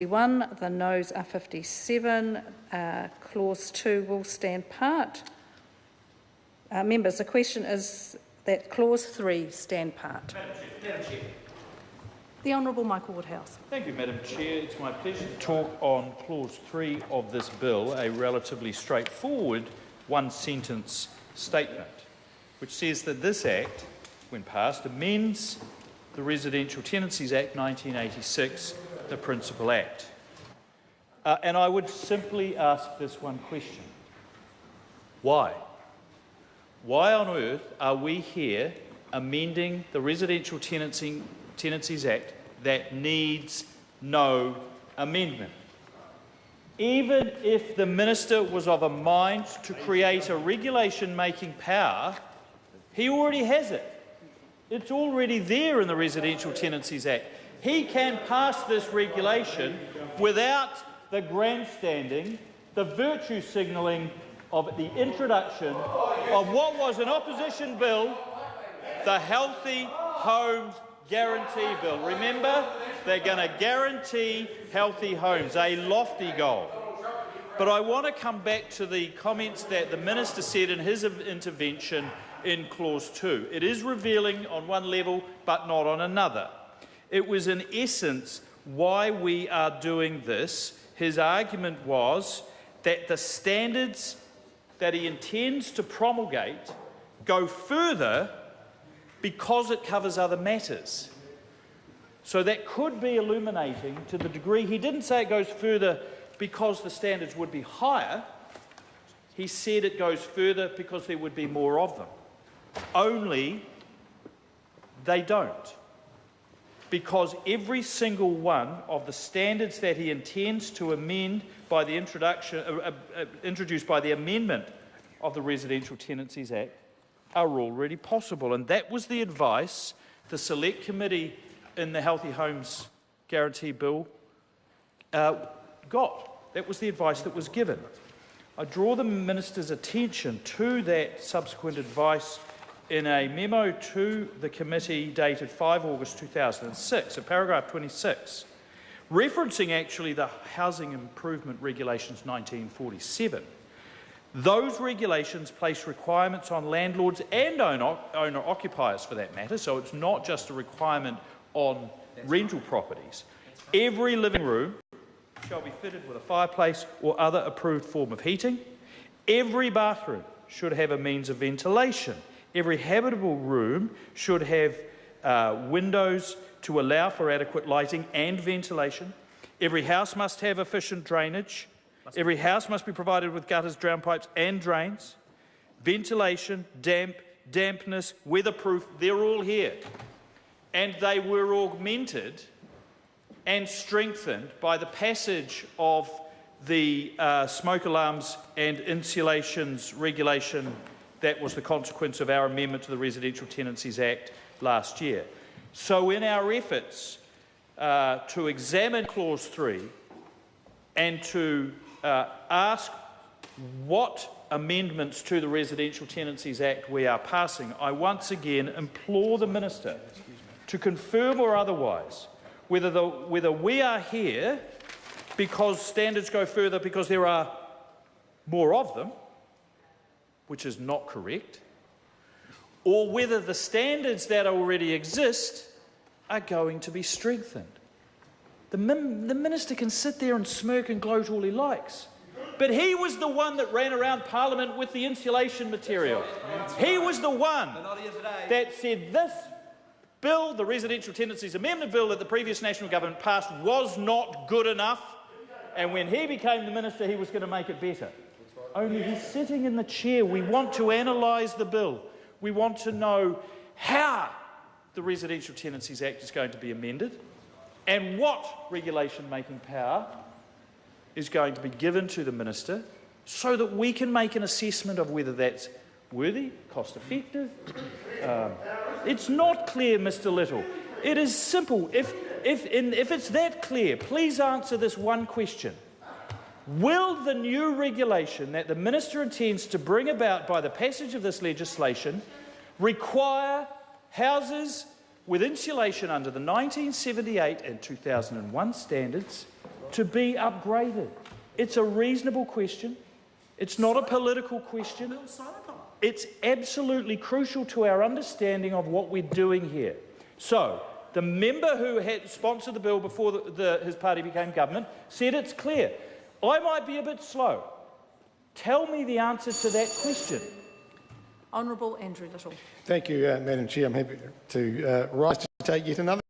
The noes are 57. Clause 2 will stand part. Members, the question is that Clause 3 stand part. Madam Chair. The Honourable Michael Woodhouse. Thank you, Madam Chair. It's my pleasure to talk on Clause 3 of this bill, a relatively straightforward one-sentence statement, which says that this Act, when passed, amends the Residential Tenancies Act 1986, the Principal Act. And I would simply ask this one question. Why? Why on earth are we here amending the Residential Tenancies Act that needs no amendment? Even if the Minister was of a mind to create a regulation-making power, he already has it. It's already there in the Residential Tenancies Act. He can pass this regulation without the grandstanding, the virtue signalling of the introduction of what was an opposition bill, the Healthy Homes Guarantee Bill. Remember, they're going to guarantee healthy homes, a lofty goal. But I want to come back to the comments that the Minister said in his intervention in Clause 2. It is revealing on one level, but not on another. It was in essence why we are doing this. His argument was that the standards that he intends to promulgate go further because it covers other matters. So that could be illuminating to the degree he didn't say it goes further because the standards would be higher. He said it goes further because there would be more of them. Only they don't. Because every single one of the standards that he intends to amend by the introduced by the amendment of the Residential Tenancies Act are already possible. And that was the advice the Select Committee in the Healthy Homes Guarantee Bill got. That was the advice that was given. I draw the Minister's attention to that subsequent advice in a memo to the committee dated 5 August 2006, at paragraph 26, referencing actually the Housing Improvement Regulations 1947. Those regulations place requirements on landlords and owner-occupiers for that matter, so it's not just a requirement on rental properties. Every living room shall be fitted with a fireplace or other approved form of heating. Every bathroom should have a means of ventilation. Every habitable room should have windows to allow for adequate lighting and ventilation. Every house must have efficient drainage. Every house must be provided with gutters, drown pipes and drains. Ventilation, dampness, weatherproof, they're all here. And they were augmented and strengthened by the passage of the smoke alarms and insulations regulation that was the consequence of our amendment to the Residential Tenancies Act last year. So in our efforts to examine Clause 3 and to ask what amendments to the Residential Tenancies Act we are passing, I once again implore the Minister to confirm or otherwise whether we are here because standards go further because there are more of them, which is not correct, or whether the standards that already exist are going to be strengthened. The Minister can sit there and smirk and gloat all he likes, but he was the one that ran around Parliament with the insulation material. He was the one that said this bill, the Residential Tenancies Amendment Bill that the previous National Government passed, was not good enough, and when he became the Minister he was going to make it better. Only he's sitting in the chair. We want to analyse the bill. We want to know how the Residential Tenancies Act is going to be amended and what regulation-making power is going to be given to the Minister so that we can make an assessment of whether that's worthy, cost-effective. It's not clear, Mr Little. It is simple. If it's that clear, please answer this one question. Will the new regulation that the Minister intends to bring about by the passage of this legislation require houses with insulation under the 1978 and 2001 standards to be upgraded? It's a reasonable question. It's not a political question. It's absolutely crucial to our understanding of what we're doing here. So, the member who had sponsored the bill before his party became government said it's clear. I might be a bit slow. Tell me the answer to that question. Honourable Andrew Little. Thank you, Madam Chair. I'm happy to rise to take yet another